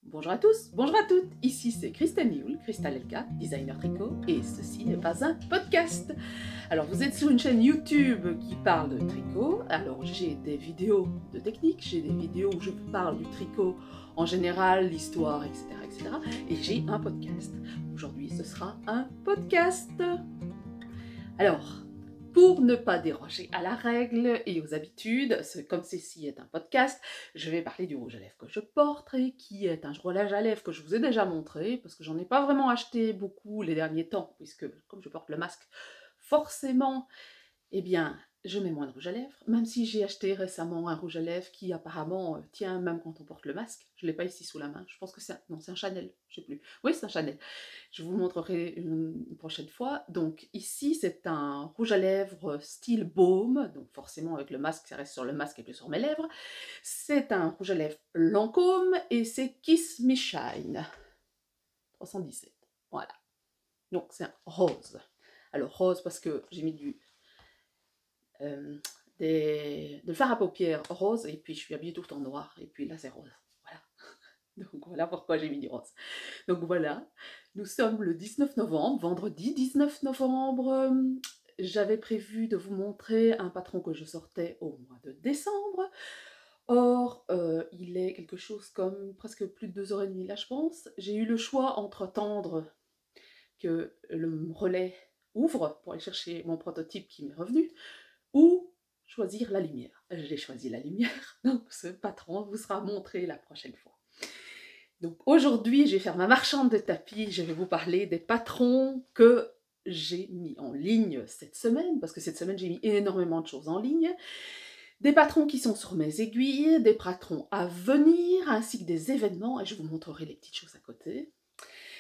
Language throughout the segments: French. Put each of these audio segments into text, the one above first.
Bonjour à tous, bonjour à toutes, ici c'est Christelle Nioul, Crystal Elka, designer tricot, et ceci n'est pas un podcast. Alors vous êtes sur une chaîne YouTube qui parle de tricot, alors j'ai des vidéos de technique, j'ai des vidéos où je parle du tricot en général, l'histoire, etc., etc., et j'ai un podcast. Aujourd'hui ce sera un podcast. Alors, pour ne pas déroger à la règle et aux habitudes, comme ceci est un podcast, je vais parler du rouge à lèvres que je porte, qui est un rouge à lèvres que je vous ai déjà montré, parce que j'en ai pas vraiment acheté beaucoup les derniers temps, puisque comme je porte le masque, forcément, eh bien, je mets moins de rouge à lèvres, même si j'ai acheté récemment un rouge à lèvres qui apparemment tient même quand on porte le masque. Je ne l'ai pas ici sous la main, je pense que c'est un Chanel, je sais plus. Oui, c'est un Chanel. Je vous montrerai une prochaine fois. Donc ici, c'est un rouge à lèvres style baume, donc forcément avec le masque, ça reste sur le masque et plus sur mes lèvres. C'est un rouge à lèvres Lancôme et c'est Kiss Me Shine 317. Voilà. Donc c'est un rose. Alors rose parce que j'ai mis de fard à paupières rose, et puis je suis habillée tout le temps noir, et puis là c'est rose. Voilà. Donc voilà pourquoi j'ai mis du rose. Donc voilà, nous sommes le 19 novembre, vendredi 19 novembre. J'avais prévu de vous montrer un patron que je sortais au mois de décembre. Or, il est quelque chose comme presque plus de 2h30 là, je pense. J'ai eu le choix entre attendre que le relais ouvre pour aller chercher mon prototype qui m'est revenu, ou choisir la lumière. J'ai choisi la lumière, donc ce patron vous sera montré la prochaine fois. Donc aujourd'hui, je vais faire ma marchande de tapis, je vais vous parler des patrons que j'ai mis en ligne cette semaine, parce que cette semaine j'ai mis énormément de choses en ligne, des patrons qui sont sur mes aiguilles, des patrons à venir, ainsi que des événements, et je vous montrerai les petites choses à côté.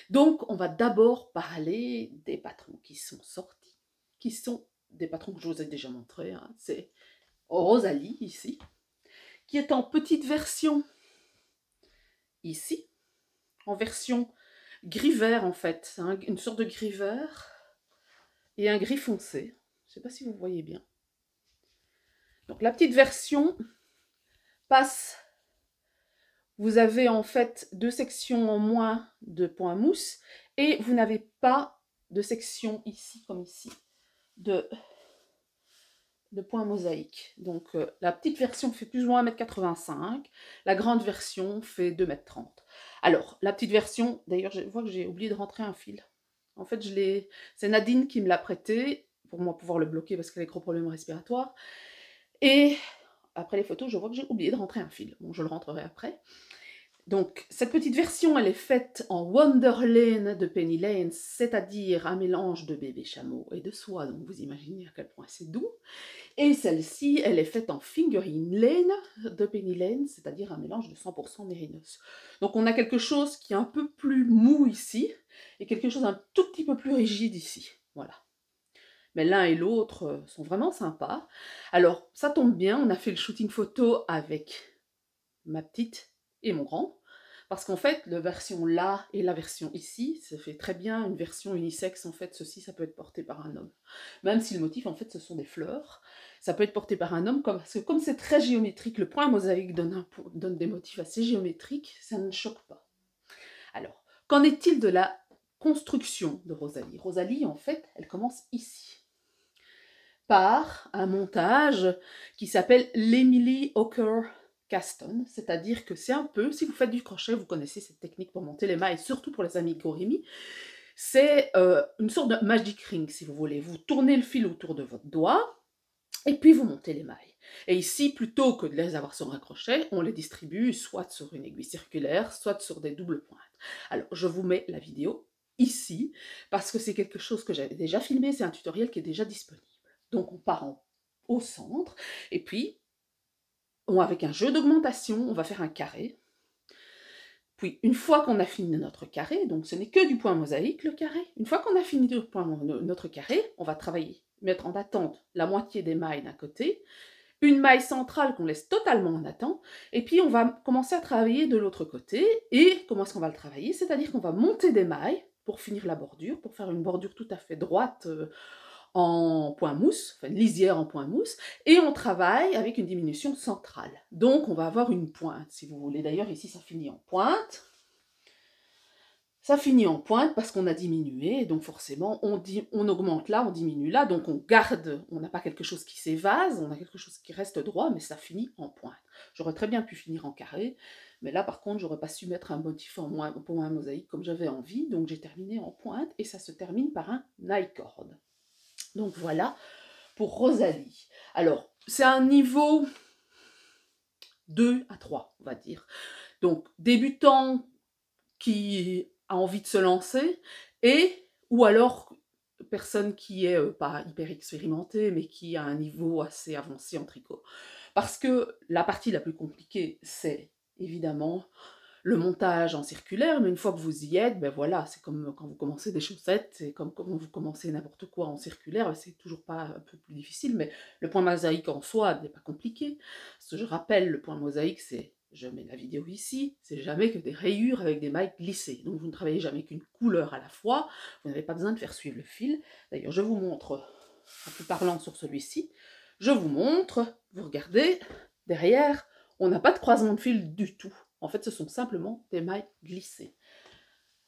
Donc on va d'abord parler des patrons qui sont sortis, qui sont des patrons que je vous ai déjà montrés, hein. C'est Rosalie ici, qui est en petite version ici, en version gris-vert en fait, hein, une sorte de gris-vert et un gris foncé. Je ne sais pas si vous voyez bien. Donc la petite version passe, vous avez en fait deux sections en moins de point mousse et vous n'avez pas de section ici comme ici de point mosaïque. Donc la petite version fait plus ou moins 1,85 m, la grande version fait 2,30 m. Alors la petite version, d'ailleurs je vois que j'ai oublié de rentrer un fil. En fait c'est Nadine qui me l'a prêté pour moi pouvoir le bloquer parce qu'elle a des gros problèmes respiratoires. Et après les photos, je vois que j'ai oublié de rentrer un fil. Bon, je le rentrerai après. Donc, cette petite version, elle est faite en Wonderlane de Penny Lane, c'est-à-dire un mélange de bébé chameau et de soie, donc vous imaginez à quel point c'est doux. Et celle-ci, elle est faite en Fingering Lane de Penny Lane, c'est-à-dire un mélange de 100% mérinos. Donc on a quelque chose qui est un peu plus mou ici, et quelque chose un tout petit peu plus rigide ici. Voilà. Mais l'un et l'autre sont vraiment sympas. Alors, ça tombe bien, on a fait le shooting photo avec ma petite et mon grand, parce qu'en fait, la version là et la version ici, ça fait très bien une version unisexe. En fait, ceci, ça peut être porté par un homme. Même si le motif, en fait, ce sont des fleurs, ça peut être porté par un homme, parce que comme c'est très géométrique, le point mosaïque donne des motifs assez géométriques, ça ne choque pas. Alors, qu'en est-il de la construction de Rosalie? Rosalie, en fait, elle commence ici, par un montage qui s'appelle l'Emily Hawker Caston, c'est-à-dire que c'est un peu, si vous faites du crochet, vous connaissez cette technique pour monter les mailles, surtout pour les amigurumi, c'est une sorte de magic ring, si vous voulez. Vous tournez le fil autour de votre doigt, et puis vous montez les mailles. Et ici, plutôt que de les avoir sur un crochet, on les distribue soit sur une aiguille circulaire, soit sur des doubles pointes. Alors, je vous mets la vidéo ici, parce que c'est quelque chose que j'avais déjà filmé, c'est un tutoriel qui est déjà disponible. Donc on part au centre, et puis, avec un jeu d'augmentation, on va faire un carré. Puis, une fois qu'on a fini notre carré, donc ce n'est que du point mosaïque, le carré, une fois qu'on a fini notre carré, on va travailler, mettre en attente la moitié des mailles d'un côté, une maille centrale qu'on laisse totalement en attente, et puis on va commencer à travailler de l'autre côté. Et comment est-ce qu'on va le travailler? C'est-à-dire qu'on va monter des mailles pour finir la bordure, pour faire une bordure tout à fait droite, en point mousse, enfin une lisière en point mousse, et on travaille avec une diminution centrale. Donc on va avoir une pointe, si vous voulez. D'ailleurs ici ça finit en pointe, Ça finit en pointe parce qu'on a diminué, donc forcément on augmente là, on diminue là, donc on garde, on n'a pas quelque chose qui s'évase, on a quelque chose qui reste droit, mais ça finit en pointe. J'aurais très bien pu finir en carré, mais là par contre j'aurais pas su mettre un motif en point mosaïque comme j'avais envie, donc j'ai terminé en pointe et ça se termine par un I-cord. Donc voilà pour Rosalie. Alors c'est un niveau 2 à 3, on va dire. Donc débutant qui a envie de se lancer, ou alors personne qui est pas hyper expérimentée, mais qui a un niveau assez avancé en tricot. Parce que la partie la plus compliquée, c'est évidemment le montage en circulaire, mais une fois que vous y êtes, ben voilà, c'est comme quand vous commencez des chaussettes, c'est comme quand vous commencez n'importe quoi en circulaire, c'est toujours pas un peu plus difficile, mais le point mosaïque en soi n'est pas compliqué. Parce que je rappelle, le point mosaïque, c'est, je mets la vidéo ici, c'est jamais que des rayures avec des mailles glissées. Donc vous ne travaillez jamais qu'une couleur à la fois, vous n'avez pas besoin de faire suivre le fil. D'ailleurs, je vous montre, en plus parlant sur celui-ci, je vous montre, vous regardez, derrière, on n'a pas de croisement de fil du tout. En fait, ce sont simplement des mailles glissées.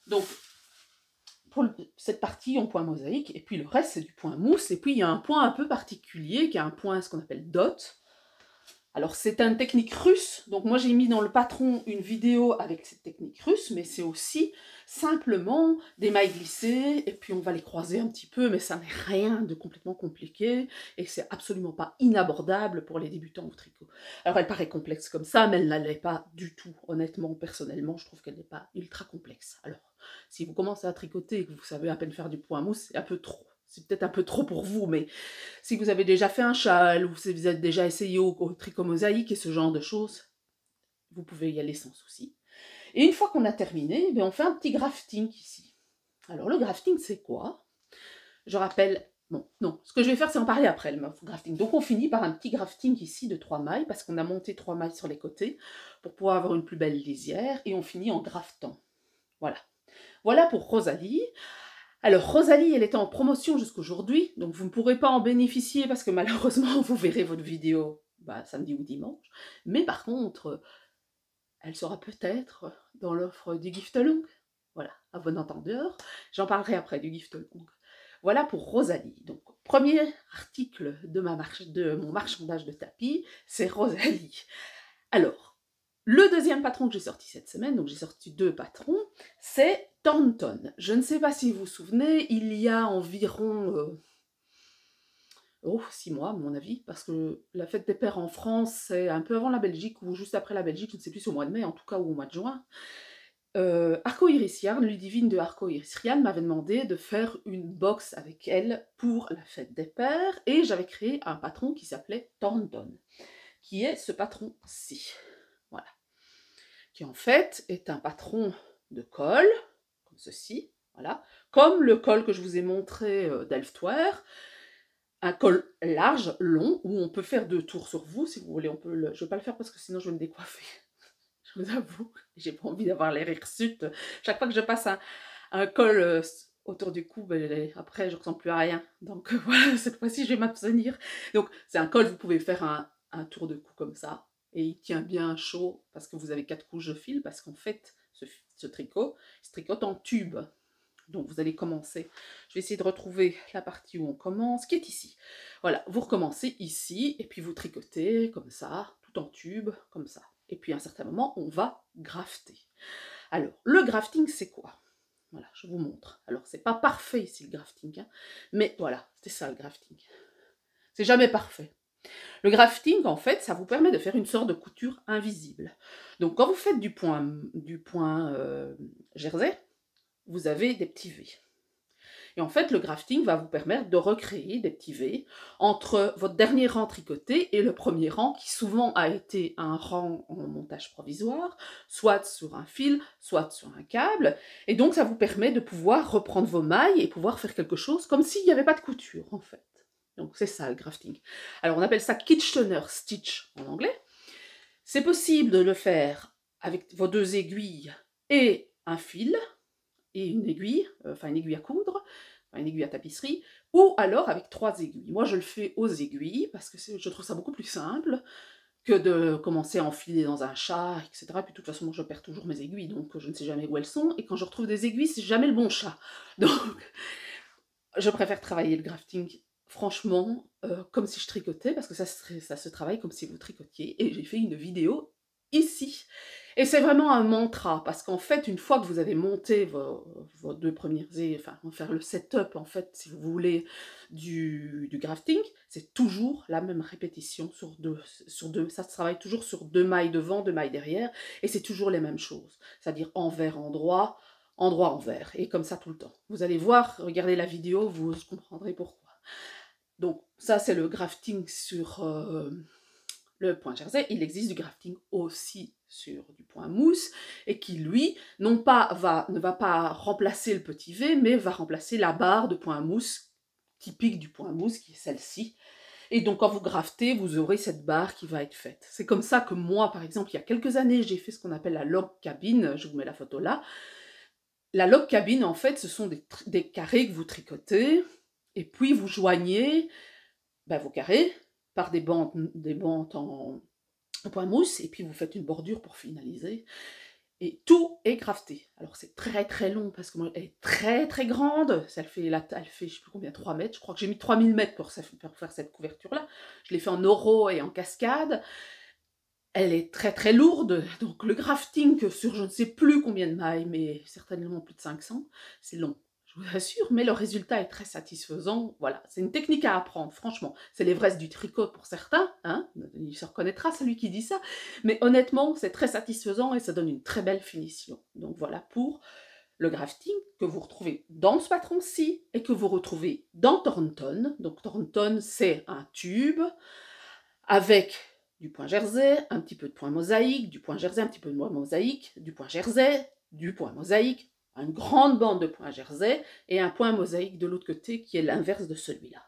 Donc, pour cette partie en point mosaïque, et puis le reste, c'est du point mousse, et puis il y a un point un peu particulier, qui est un point, ce qu'on appelle dot. Alors, c'est une technique russe, donc moi j'ai mis dans le patron une vidéo avec cette technique russe, mais c'est aussi simplement des mailles glissées, et puis on va les croiser un petit peu, mais ça n'est rien de complètement compliqué, et c'est absolument pas inabordable pour les débutants au tricot. Alors elle paraît complexe comme ça, mais elle ne l'est pas du tout, honnêtement, personnellement, je trouve qu'elle n'est pas ultra complexe. Alors, si vous commencez à tricoter et que vous savez à peine faire du point mousse, c'est un peu trop. C'est peut-être un peu trop pour vous, mais si vous avez déjà fait un châle, ou si vous avez déjà essayé au tricot mosaïque et ce genre de choses, vous pouvez y aller sans souci. Et une fois qu'on a terminé, on fait un petit grafting ici. Alors le grafting, c'est quoi? Je rappelle, bon, non, ce que je vais faire, c'est en parler après, le grafting. Donc on finit par un petit grafting ici de 3 mailles, parce qu'on a monté 3 mailles sur les côtés, pour pouvoir avoir une plus belle lisière, et on finit en graftant. Voilà. Voilà pour Rosalie. Alors, Rosalie, elle était en promotion jusqu'aujourd'hui, donc vous ne pourrez pas en bénéficier parce que malheureusement, vous verrez votre vidéo samedi ou dimanche. Mais par contre, elle sera peut-être dans l'offre du gift along. Voilà, à bon entendeur. J'en parlerai après du gift along. Voilà pour Rosalie. Donc, premier article de mon marchandage de tapis, c'est Rosalie. Alors, le deuxième patron que j'ai sorti cette semaine, donc j'ai sorti 2 patrons, c'est Thornton. Je ne sais pas si vous vous souvenez, il y a environ 6 mois à mon avis, parce que la fête des pères en France, c'est un peu avant la Belgique, ou juste après la Belgique, je ne sais plus, au mois de mai, en tout cas, ou au mois de juin. Arco Iris Yarn, Ludivine de Arco Iris Yarn, m'avait demandé de faire une box avec elle pour la fête des pères, et j'avais créé un patron qui s'appelait Thornton, qui est ce patron-ci. Voilà. Qui en fait est un patron de col, comme ceci, voilà, comme le col que je vous ai montré d'Elftware, un col large, long, où on peut faire 2 tours sur vous, si vous voulez, je ne vais pas le faire parce que sinon je vais me décoiffer, je vous avoue, j'ai pas envie d'avoir l'air hirsute, chaque fois que je passe un col autour du cou, après je ne ressens plus à rien, donc voilà, cette fois-ci je vais m'abstenir. Donc c'est un col, vous pouvez faire un tour de cou comme ça, et il tient bien chaud parce que vous avez 4 couches de fil, parce qu'en fait, ce tricot, il se tricote en tube. Donc vous allez commencer. Je vais essayer de retrouver la partie où on commence, qui est ici. Voilà, vous recommencez ici, et puis vous tricotez comme ça, tout en tube, comme ça. Et puis à un certain moment, on va grafter. Alors, le grafting, c'est quoi? Voilà, je vous montre. Alors, c'est pas parfait ici, le grafting, hein, mais voilà, c'est ça, le grafting. C'est jamais parfait. Le grafting, en fait, ça vous permet de faire une sorte de couture invisible. Donc, quand vous faites du point jersey, vous avez des petits V. Et en fait, le grafting va vous permettre de recréer des petits V entre votre dernier rang tricoté et le premier rang, qui souvent a été un rang en montage provisoire, soit sur un fil, soit sur un câble. Et donc, ça vous permet de pouvoir reprendre vos mailles et pouvoir faire quelque chose comme s'il n'y avait pas de couture, en fait. Donc c'est ça le grafting. Alors on appelle ça Kitchener Stitch en anglais. C'est possible de le faire avec vos 2 aiguilles et un fil, et une aiguille à coudre, une aiguille à tapisserie, ou alors avec 3 aiguilles. Moi je le fais aux aiguilles, parce que je trouve ça beaucoup plus simple que de commencer à enfiler dans un char, etc. Puis de toute façon, moi, je perds toujours mes aiguilles, donc je ne sais jamais où elles sont. Et quand je retrouve des aiguilles, c'est jamais le bon chat. Donc, je préfère travailler le grafting, franchement, comme si je tricotais, parce que ça se travaille comme si vous tricotiez. Et j'ai fait une vidéo ici. Et c'est vraiment un mantra, parce qu'en fait, une fois que vous avez monté vos 2 premières, enfin, on va faire le setup, en fait, si vous voulez, du grafting, c'est toujours la même répétition sur deux. Ça se travaille toujours sur 2 mailles devant, 2 mailles derrière, et c'est toujours les mêmes choses. C'est-à-dire envers, endroit, endroit, envers, et comme ça tout le temps. Vous allez voir, regardez la vidéo, vous comprendrez pourquoi. Donc, ça, c'est le grafting sur le point jersey. Il existe du grafting aussi sur du point mousse, et qui, lui, ne va pas remplacer le petit V, mais va remplacer la barre de point mousse typique du point mousse, qui est celle-ci. Et donc, quand vous graftez, vous aurez cette barre qui va être faite. C'est comme ça que moi, par exemple, il y a quelques années, j'ai fait ce qu'on appelle la log cabine. Je vous mets la photo là. La log cabine, en fait, ce sont des carrés que vous tricotez, et puis vous joignez vos carrés par des bandes en point mousse, et puis vous faites une bordure pour finaliser. Et tout est grafté. Alors c'est très très long, parce que moi, elle est très très grande. Elle fait, je sais plus combien, 3 mètres. Je crois que j'ai mis 3000 mètres pour faire cette couverture-là. Je l'ai fait en oro et en cascade. Elle est très très lourde, donc le grafting sur je ne sais plus combien de mailles, mais certainement plus de 500, c'est long, je vous assure, mais le résultat est très satisfaisant. Voilà, c'est une technique à apprendre, franchement. C'est l'Everest du tricot pour certains, hein, il se reconnaîtra celui qui dit ça, mais honnêtement, c'est très satisfaisant et ça donne une très belle finition. Donc voilà pour le grafting que vous retrouvez dans ce patron-ci et que vous retrouvez dans Thornton. Donc Thornton, c'est un tube avec du point jersey, un petit peu de point mosaïque, du point jersey, un petit peu de point mosaïque, du point jersey, du point mosaïque, une grande bande de points jersey et un point mosaïque de l'autre côté qui est l'inverse de celui-là.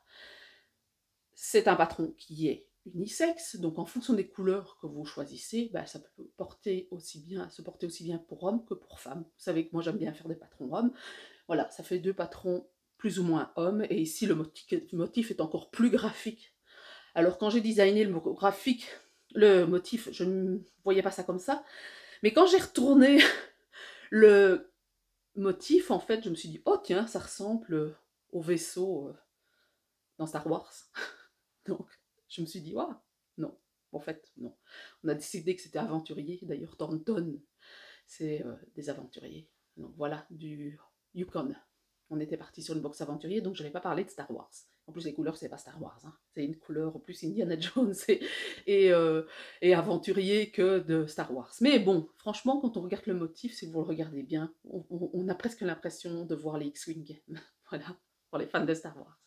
C'est un patron qui est unisexe, donc en fonction des couleurs que vous choisissez, ça peut se porter aussi bien pour hommes que pour femmes. Vous savez que moi j'aime bien faire des patrons hommes. Voilà, ça fait 2 patrons plus ou moins hommes, et ici le motif est encore plus graphique. Alors quand j'ai designé le motif, je ne voyais pas ça comme ça, mais quand j'ai retourné le motif, en fait, je me suis dit, oh tiens, ça ressemble au vaisseau dans Star Wars. Donc je me suis dit, oh, non, en fait, non. On a décidé que c'était aventurier, d'ailleurs Thornton, c'est des aventuriers. Donc voilà, du Yukon. On était parti sur une box aventurier, donc je n'avais pas parlé de Star Wars. En plus, les couleurs, c'est pas Star Wars, hein. C'est une couleur plus Indiana Jones et aventurier que de Star Wars. Mais bon, franchement, quand on regarde le motif, si vous le regardez bien, on a presque l'impression de voir les X-Wing. Voilà, pour les fans de Star Wars.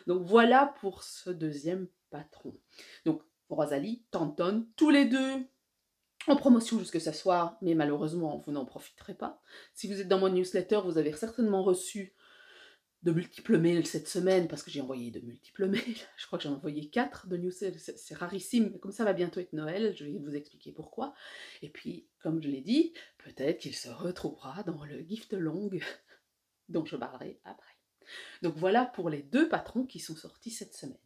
Donc voilà pour ce deuxième patron. Donc Rosalie, Thornton, tous les deux en promotion jusque ce soir, mais malheureusement, vous n'en profiterez pas. Si vous êtes dans mon newsletter, vous avez certainement reçu de multiples mails cette semaine, parce que j'ai envoyé de multiples mails. Je crois que j'en ai envoyé 4 de newsletters, c'est rarissime, mais comme ça va bientôt être Noël, je vais vous expliquer pourquoi. Et puis, comme je l'ai dit, peut-être qu'il se retrouvera dans le gift long dont je parlerai après. Donc voilà pour les 2 patrons qui sont sortis cette semaine.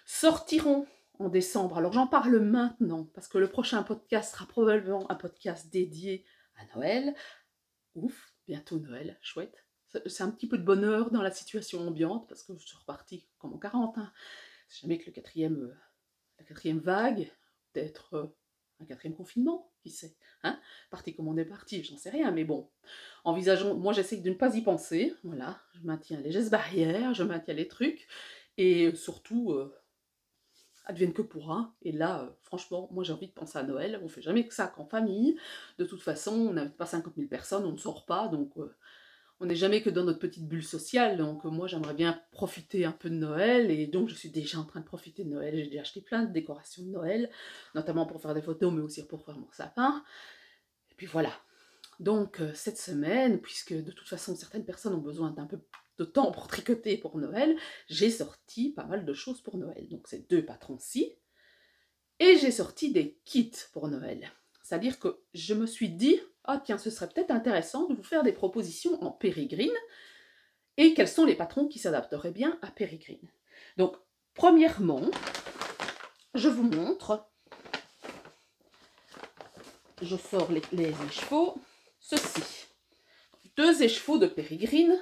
Sortiront en décembre, alors j'en parle maintenant, parce que le prochain podcast sera probablement un podcast dédié à Noël. Ouf, bientôt Noël, chouette. C'est un petit peu de bonheur dans la situation ambiante, parce que je suis repartie comme en 40. Hein. C'est jamais que la quatrième vague, peut-être un 4e confinement, qui sait. Hein, parti comme on est parti, j'en sais rien, mais bon. Envisageons, moi j'essaie de ne pas y penser, voilà. Je maintiens les gestes barrières, je maintiens les trucs, et surtout, advienne que pourra. Et là, franchement, moi j'ai envie de penser à Noël. On fait jamais que ça qu'en famille. De toute façon, on n'invite pas 50 000 personnes, on ne sort pas, donc on n'est jamais que dans notre petite bulle sociale. Donc moi j'aimerais bien profiter un peu de Noël, et donc je suis déjà en train de profiter de Noël. J'ai déjà acheté plein de décorations de Noël, notamment pour faire des photos, mais aussi pour faire mon sapin. Et puis voilà. Donc cette semaine, puisque de toute façon certaines personnes ont besoin d'un peu de temps pour tricoter pour Noël, j'ai sorti pas mal de choses pour Noël. Donc c'est 2 patrons-ci, et j'ai sorti des kits pour Noël. C'est-à-dire que je me suis dit, ah tiens, ce serait peut-être intéressant de vous faire des propositions en pérégrine, et quels sont les patrons qui s'adapteraient bien à pérégrine. Donc, premièrement, je vous montre je sors les écheveaux. Ceci. 2 écheveaux de Pérégrine.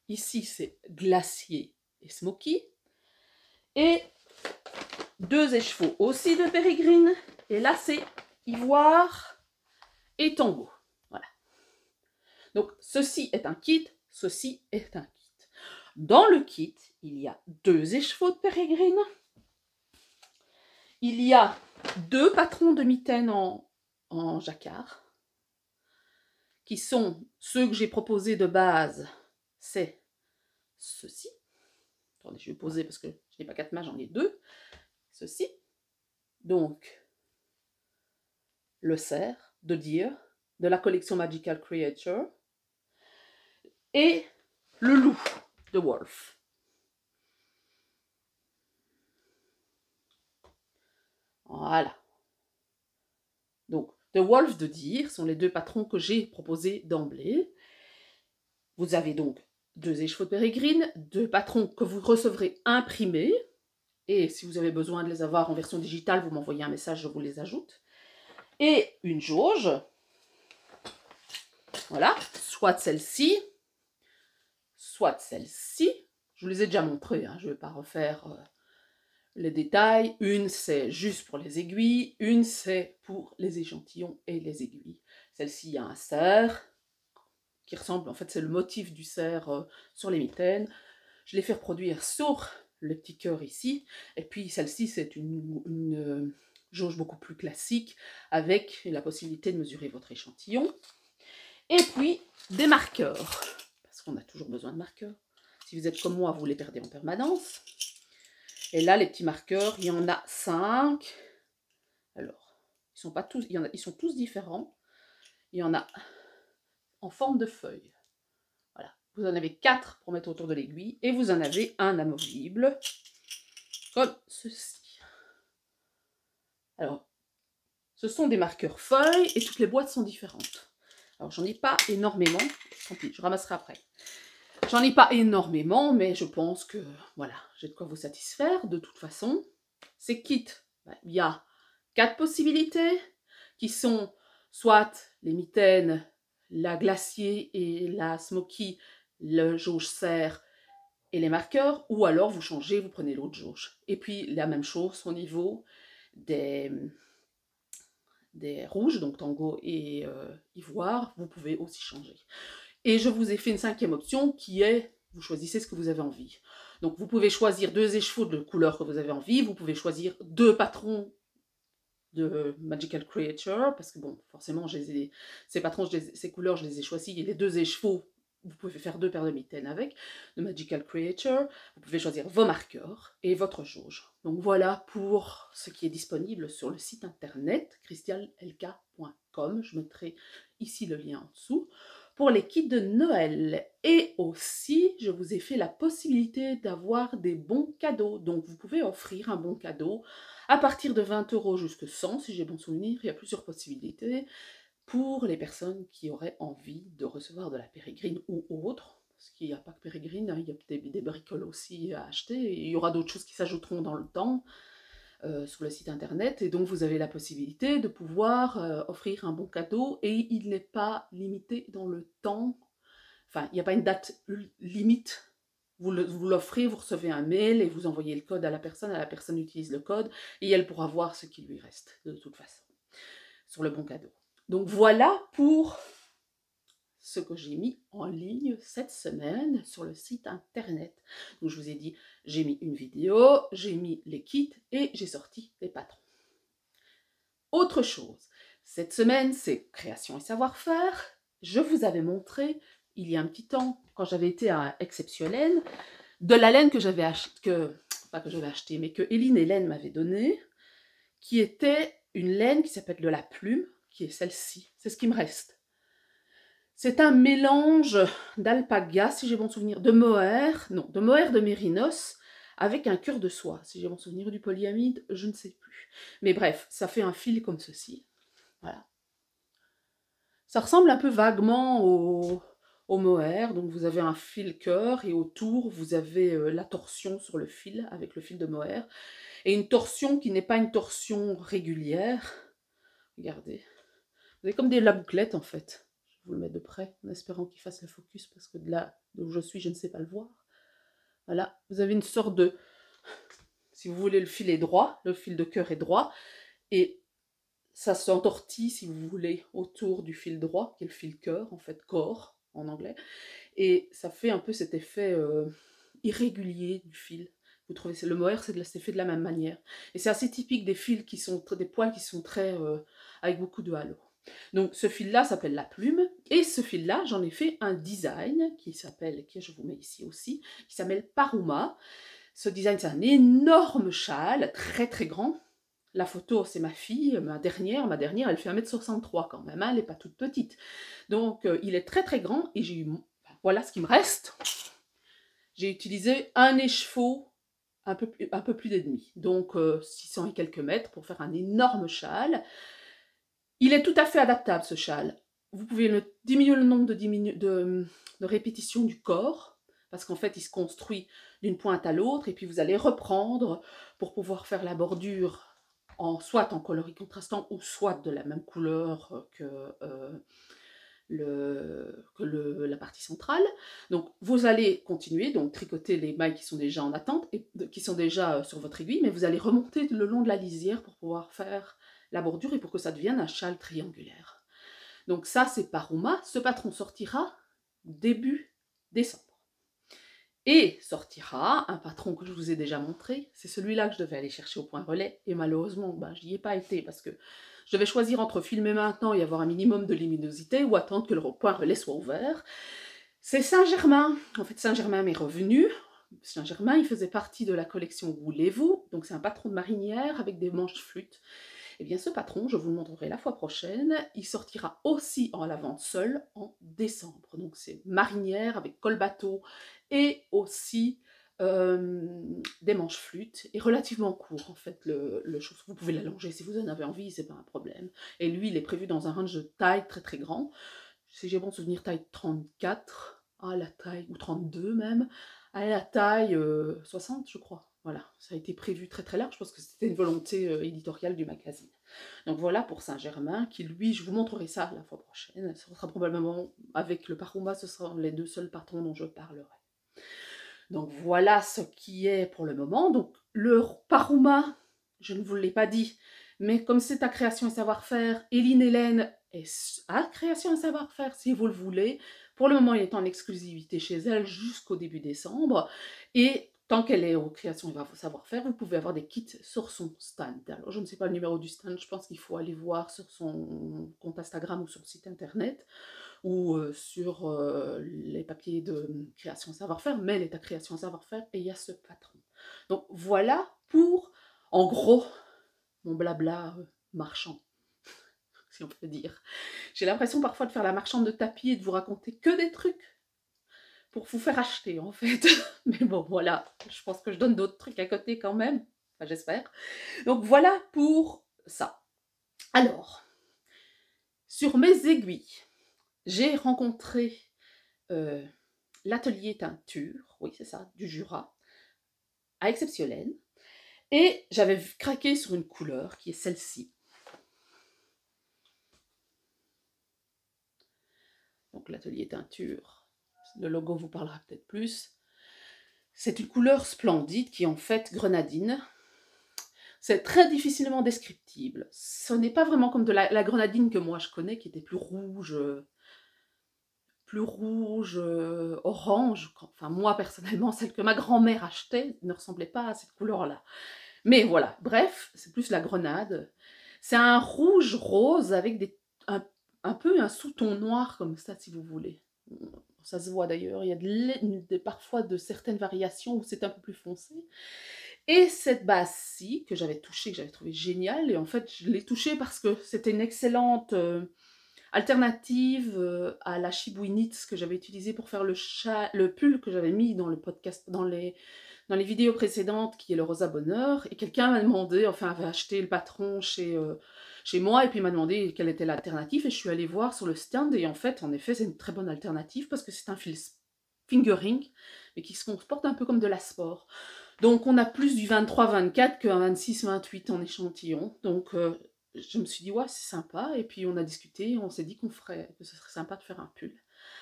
Ici, c'est Glacier et Smoky. Et 2 écheveaux aussi de Pérégrine. Et là, c'est Ivoire et Tango. Voilà. Donc, ceci est un kit, ceci est un kit. Dans le kit, il y a 2 écheveaux de Pérégrine. Il y a 2 patrons de mitaines en jacquard, qui sont ceux que j'ai proposés de base, c'est ceci. Attendez, je vais poser parce que je n'ai pas 4 mains, j'en ai 2. Ceci. Donc, le cerf de Deer, de la collection Magical Creature, et le loup de Wolf. Voilà. Donc, The Wolf de Deer sont les 2 patrons que j'ai proposés d'emblée. Vous avez donc 2 écheveaux de Pérégrine, 2 patrons que vous recevrez imprimés. Et si vous avez besoin de les avoir en version digitale, vous m'envoyez un message, je vous les ajoute. Et une jauge. Voilà, soit celle-ci, soit celle-ci. Je vous les ai déjà montrées, hein, je ne vais pas refaire les détails. Une, c'est juste pour les aiguilles. Une, c'est pour les échantillons et les aiguilles. Celle-ci, il y a un cerf qui ressemble, en fait, c'est le motif du cerf sur les mitaines. Je l'ai fait reproduire sur le petit cœur ici. Et puis, celle-ci, c'est une jauge beaucoup plus classique avec la possibilité de mesurer votre échantillon. Et puis, des marqueurs, parce qu'on a toujours besoin de marqueurs. Si vous êtes comme moi, vous les perdez en permanence. Et là, les petits marqueurs, il y en a 5. Alors, ils sont pas tous, ils sont tous différents. Il y en a en forme de feuille. Voilà. Vous en avez 4 pour mettre autour de l'aiguille. Et vous en avez un amovible, comme ceci. Alors, ce sont des marqueurs feuilles et toutes les boîtes sont différentes. Alors, j'en ai pas énormément. Tant pis, je ramasserai après. J'en ai pas énormément, mais je pense que, voilà, j'ai de quoi vous satisfaire. De toute façon, ces kits, il y a 4 possibilités, qui sont soit les mitaines, la glacier et la smoky, le jauge cerf et les marqueurs, ou alors vous changez, vous prenez l'autre jauge. Et puis, la même chose au niveau des rouges, donc tango et ivoire, vous pouvez aussi changer. Et je vous ai fait une 5e option qui est, vous choisissez ce que vous avez envie. Donc vous pouvez choisir 2 écheveaux de couleur que vous avez envie, vous pouvez choisir 2 patrons de Magical Creature, parce que bon, forcément, ces patrons, ces couleurs, je les ai choisis, et les 2 écheveaux, vous pouvez faire 2 paires de mitaines avec, de Magical Creature, vous pouvez choisir vos marqueurs et votre jauge. Donc voilà pour ce qui est disponible sur le site internet christianlk.com, je mettrai ici le lien en dessous, pour les kits de Noël. Et aussi, je vous ai fait la possibilité d'avoir des bons cadeaux, donc vous pouvez offrir un bon cadeau à partir de 20 € jusqu'à 100, si j'ai bon souvenir, il y a plusieurs possibilités pour les personnes qui auraient envie de recevoir de la Pérégrine ou autre, parce qu'il n'y a pas que Pérégrine, hein, il y a des bricoles aussi à acheter, et il y aura d'autres choses qui s'ajouteront dans le temps sur le site internet, et donc vous avez la possibilité de pouvoir offrir un bon cadeau, et il n'est pas limité dans le temps, enfin, il n'y a pas une date limite. Vous l'offrez, vous recevez un mail et vous envoyez le code à la personne utilise le code et elle pourra voir ce qui lui reste, de toute façon, sur le bon cadeau. Donc voilà pour ce que j'ai mis en ligne cette semaine sur le site internet. Donc je vous ai dit, j'ai mis une vidéo, j'ai mis les kits et j'ai sorti les patrons. Autre chose, cette semaine, c'est création et savoir-faire. Je vous avais montré il y a un petit temps, quand j'avais été à Exceptionnel, de la laine que j'avais achetée, pas que j'avais achetée, mais que Eline Hélène m'avait donnée, qui était une laine qui s'appelle de la plume, qui est celle-ci. C'est ce qui me reste. C'est un mélange d'alpaga, si j'ai bon souvenir, de mohair, non, de mohair de mérinos, avec un cœur de soie, si j'ai bon souvenir, du polyamide, je ne sais plus. Mais bref, ça fait un fil comme ceci. Voilà. Ça ressemble un peu vaguement au mohair, donc vous avez un fil cœur et autour vous avez la torsion sur le fil, avec le fil de mohair, et une torsion qui n'est pas une torsion régulière. Regardez, Vous avez comme la bouclette en fait. Je vais vous le mettre de près en espérant qu'il fasse le focus parce que de là d'où je suis, je ne sais pas le voir. Voilà, vous avez une sorte de... Si vous voulez, le fil est droit, le fil de cœur est droit, et ça s'entortille, si vous voulez, autour du fil droit, qui est le fil cœur, en fait, corps, en anglais, et ça fait un peu cet effet irrégulier du fil. Vous trouvez, le mohair, c'est fait de la même manière. Et c'est assez typique des fils qui sont, des poils qui sont très, avec beaucoup de halo. Donc ce fil-là s'appelle la plume, et ce fil-là, j'en ai fait un design qui s'appelle, que je vous mets ici aussi, qui s'appelle Paruma. Ce design, c'est un énorme châle, très très grand. La photo, c'est ma fille, ma dernière, elle fait 1m63 quand même, hein, elle n'est pas toute petite. Donc il est très très grand, et j'ai eu, voilà ce qui me reste. J'ai utilisé un écheveau, un peu plus d'1,5, donc 600 et quelques mètres pour faire un énorme châle. Il est tout à fait adaptable ce châle. Vous pouvez diminuer le nombre de répétitions du corps, parce qu'en fait il se construit d'une pointe à l'autre, et puis vous allez reprendre pour pouvoir faire la bordure soit en coloris contrastant, ou soit de la même couleur que la partie centrale. Donc vous allez continuer, donc tricoter les mailles qui sont déjà en attente, et qui sont déjà sur votre aiguille, mais vous allez remonter le long de la lisière pour pouvoir faire la bordure et pour que ça devienne un châle triangulaire. Donc ça, c'est Paruma. Ce patron sortira début décembre. Et sortira un patron que je vous ai déjà montré, c'est celui-là que je devais aller chercher au point relais, et malheureusement, je n'y ai pas été, parce que je devais choisir entre filmer maintenant et avoir un minimum de luminosité, ou attendre que le point relais soit ouvert. C'est Saint-Germain. En fait, Saint-Germain m'est revenu. Saint-Germain, il faisait partie de la collection Voulez-vous, donc c'est un patron de marinière avec des manches flûtes. Et bien ce patron, je vous le montrerai la fois prochaine, il sortira aussi en la vente seule en décembre. Donc c'est marinière avec col bateau et aussi des manches flûtes, et relativement court en fait le chose. Vous pouvez l'allonger si vous en avez envie, c'est pas un problème. Et lui, il est prévu dans un range de taille très très grand. Si j'ai bon souvenir, taille 34 à la taille, ou 32 même, à la taille 60 je crois. Voilà, ça a été prévu très très large parce que c'était une volonté éditoriale du magazine. Donc voilà pour Saint-Germain, qui lui, je vous montrerai ça la fois prochaine. Ce sera probablement, avec le Paruma, ce seront les deux seuls patrons dont je parlerai. Donc voilà ce qui est pour le moment. Donc le Paruma, je ne vous l'ai pas dit, mais comme c'est à Création et Savoir-faire, Eline Hélène est à Création et Savoir-faire si vous le voulez. Pour le moment, il est en exclusivité chez elle jusqu'au début décembre. Et tant qu'elle est aux Créations et Savoir-faire, vous pouvez avoir des kits sur son stand. Alors, je ne sais pas le numéro du stand, je pense qu'il faut aller voir sur son compte Instagram ou sur le site internet, ou sur les papiers de Création et Savoir-faire, mais elle est à Création et Savoir-faire et il y a ce patron. Donc voilà pour, en gros, mon blabla marchand, si on peut dire. J'ai l'impression parfois de faire la marchande de tapis et de vous raconter que des trucs pour vous faire acheter en fait. Mais bon, voilà, je pense que je donne d'autres trucs à côté quand même, enfin, j'espère. Donc voilà pour ça. Alors, sur mes aiguilles, j'ai rencontré l'atelier teinture, oui c'est ça, du Jura, à Exceptionnel, et j'avais craqué sur une couleur qui est celle-ci. Donc l'atelier teinture, le logo vous parlera peut-être plus. C'est une couleur splendide qui est en fait grenadine. C'est très difficilement descriptible. Ce n'est pas vraiment comme de la grenadine que moi je connais, qui était plus rouge, orange. Enfin moi personnellement, celle que ma grand-mère achetait ne ressemblait pas à cette couleur-là. Mais voilà, bref, c'est plus la grenade. C'est un rouge rose avec un peu un sous-ton noir comme ça, si vous voulez. Ça se voit d'ailleurs, il y a parfois de certaines variations où c'est un peu plus foncé. Et cette base-ci, que j'avais touchée, que j'avais trouvée géniale, et en fait je l'ai touchée parce que c'était une excellente alternative à la Shibui Knits que j'avais utilisée pour faire le pull que j'avais mis dans le podcast, dans les vidéos précédentes, qui est le Rosa Bonheur, et quelqu'un m'a demandé, enfin avait acheté le patron chez moi, et puis m'a demandé quelle était l'alternative, et je suis allée voir sur le stand, et en fait, c'est une très bonne alternative, parce que c'est un fil fingering, mais qui se comporte un peu comme de la sport. Donc on a plus du 23-24 qu'un 26-28 en échantillon, donc je me suis dit, ouais, c'est sympa. Et puis on a discuté, on s'est dit que ce serait sympa de faire un pull.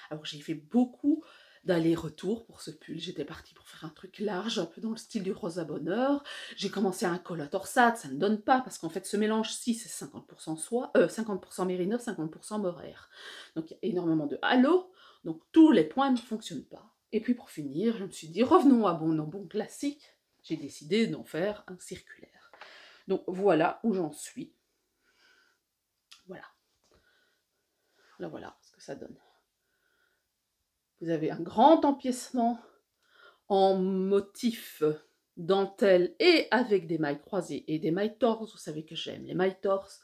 Alors j'ai fait beaucoup d'aller-retour pour ce pull. J'étais partie pour faire un truc large, un peu dans le style du Rosa Bonheur. J'ai commencé un col à torsade, ça ne donne pas, parce qu'en fait ce mélange-ci, c'est 50% soie, 50% mérino, 50% mohair. Donc il y a énormément de halo, donc tous les points ne fonctionnent pas. Et puis pour finir, je me suis dit, revenons à nos bons classiques. J'ai décidé d'en faire un circulaire. Donc voilà où j'en suis. Voilà. Voilà ce que ça donne. Vous avez un grand empiècement en motif dentelle et avec des mailles croisées et des mailles torses. Vous savez que j'aime les mailles torses.